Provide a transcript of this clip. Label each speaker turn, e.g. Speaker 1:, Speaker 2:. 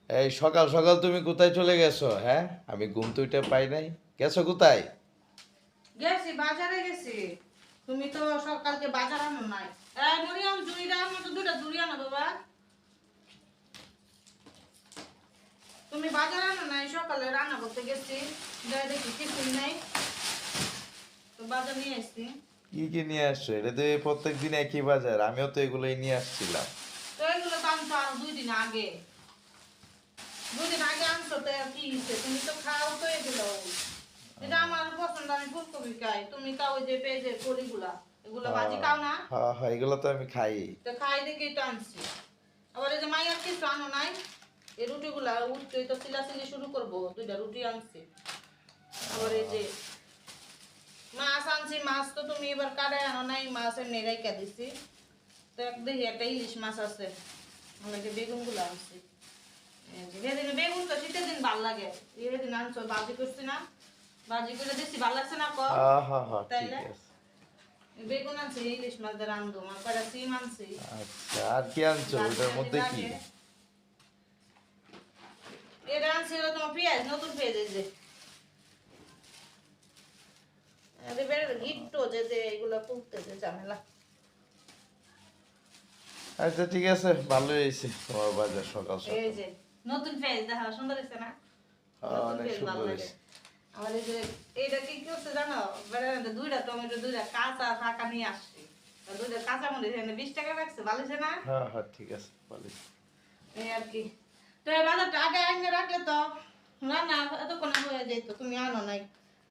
Speaker 1: এই সকাল সকাল তুমি কোথায় চলে গেছো? হ্যাঁ, আমি ঘুম তো উঠে পাই নাই। গেছো কোথায়?
Speaker 2: গেছি বাজারে গেছি। তুমি তো সকালকে বাজার আনো নাই। এই মরিয়ম জুড়িটা আমার তো দুটা জুড়ি আনো বাবা। তুমি বাজার আনো নাই, সকালে রান্না করতে গেছি। যাই দেখি কিছুই নাই, তো বাজার নিয়ে আসছি।
Speaker 1: কি কি নিয়ে আসছো? এটা তো এই প্রত্যেক দিন একই বাজার, আমিও তো এগুলোই নিয়ে আসছিলাম।
Speaker 2: তো এগুলো তো আনছো আরো 2 দিন আগে। 2 দিন আগে আনছো তো আর কি হয়েছে? তুমি তো খাও তো এগুলো। এটা আমার পছন্দ, আমি ফুলকপি খাই। তুমি খাও ওই যে পেঁয়াজের কলিগুলা, এগুলো ভাজি
Speaker 1: হ্যাঁ,
Speaker 2: খাও না?
Speaker 1: হ্যাঁ, হ্যাঁ, এগুলো তো আমি খাই।
Speaker 2: তো খাই দেখেই তো আনছি। আবার এই যে মাইয়ার কিছু আনো নাই, এই রুটিগুলা উঠতে তো চিলাচিলি শুরু করবো, 2টা রুটি আনছি। আবার এই যে মাছ আনছি, মাছ তো তুমি এবার কাটায় আনো নাই, মাছ এমনি রেখে দিছি। তো দেখি একটা ইলিশ মাছ আছে, আমরা যে বেগুন গুলো আনছি। এই যে সেদিন বেগুন তো শীতের দিন ভাল লাগে, এদিন আনছো বাজি করছি না, বাজি করে দিচ্ছি, ভাল লাগছে না ক?
Speaker 1: হ্যাঁ, হ্যাঁ, হ্যাঁ, ঠিক
Speaker 2: তাইলে
Speaker 1: আছে।
Speaker 2: বেগুন আনছি, ইলিশ মাছ দিয়ে রান্ধবো, আমার কয়টা সিম আনছি।
Speaker 1: আচ্ছা, আর কি আনছো
Speaker 2: বাজি
Speaker 1: ওটার
Speaker 2: না
Speaker 1: মধ্যে
Speaker 2: দিলে
Speaker 1: কি?
Speaker 2: আগে এটা আনছি হলো তোমার পেঁয়াজ, নতুন পেঁয়াজ। এই যে গিট্টো যে যে এগুলো তুলতে যে ঝামেলা।
Speaker 1: আচ্ছা, ঠিক আছে, ভালোই হয়েছে তোমার বাজার সকাল
Speaker 2: এই
Speaker 1: সকাল।
Speaker 2: যে নতুন পেঁয়াজ দেখা সুন্দর হয়েছে না?
Speaker 1: হ্যাঁ,
Speaker 2: নতুন
Speaker 1: অনেক
Speaker 2: পেঁয়াজ ভালো
Speaker 1: সুন্দর
Speaker 2: লাগে।
Speaker 1: হয়েছে।
Speaker 2: আমার এই যে এইটা কি করছে জানো, বেড়াতে 2টা টমেটো, 2টা কাঁচা ফাঁকা নিয়ে আসছি। আর 2টা কাঁচা মরিচ এখানে 20 টাকা রাখছে, ভালো হয়েছে না?
Speaker 1: হ্যাঁ, হ্যাঁ, ঠিক আছে, ভালোই।
Speaker 2: এই আর কি। তো এই বাজারটা আগে আগে রাখলে তো রান্না এতক্ষণ হয়ে যেত, তুমি আনো নাই।